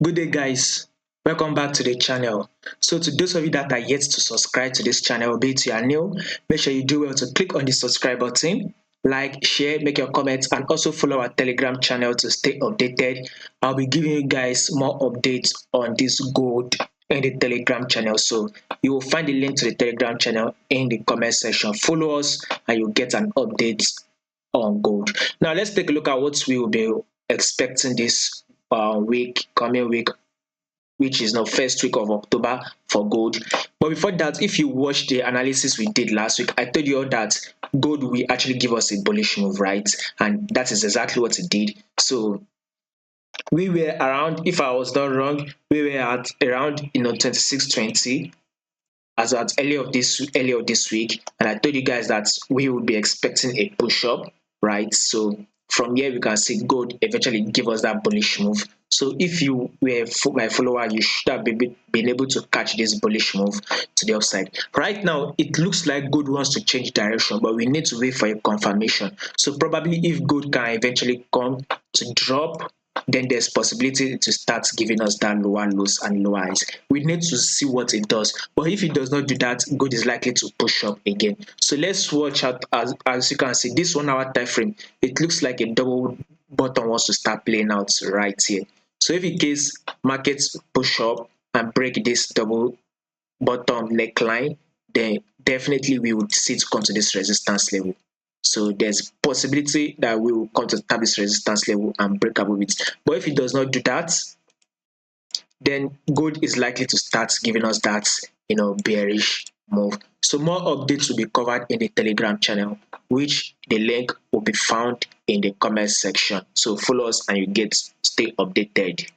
Good day, guys. Welcome back to the channel. So to those of you that are yet to subscribe to this channel, be it you are new, make sure you do well to click on the subscribe button, like, share, make your comments, and also follow our Telegram channel to stay updated. I'll be giving you guys more updates on this gold in the Telegram channel. So you will find the link to the Telegram channel in the comment section. Follow us and you'll get an update on gold. Now let's take a look at what we will be expecting this coming week, which is now first week of October for gold. But before that, if you watched the analysis we did last week, I told you all that gold will actually give us a bullish move, right? And that is exactly what it did. So we were around, if I was not wrong, we were at around 26.20 as at earlier of this week, and I told you guys that we would be expecting a push up, right? So from here we can see gold eventually give us that bullish move. So if you were my follower, you should have been able to catch this bullish move to the upside. Right now it looks like gold wants to change direction, but we need to wait for a confirmation. So probably if gold can eventually come to drop, then there's possibility to start giving us that lower lows and lower highs. We need to see what it does. But if it does not do that, gold is likely to push up again. So let's watch out. As you can see, this 1 hour time frame, it looks like a double bottom wants to start playing out right here. So if in case markets push up and break this double bottom neckline, then definitely we would see it come to this resistance level. So there's possibility that we will come to tap this resistance level and break above it. But if it does not do that, then gold is likely to start giving us that bearish move. So more updates will be covered in the Telegram channel, which the link will be found in the comment section. So follow us and you stay updated.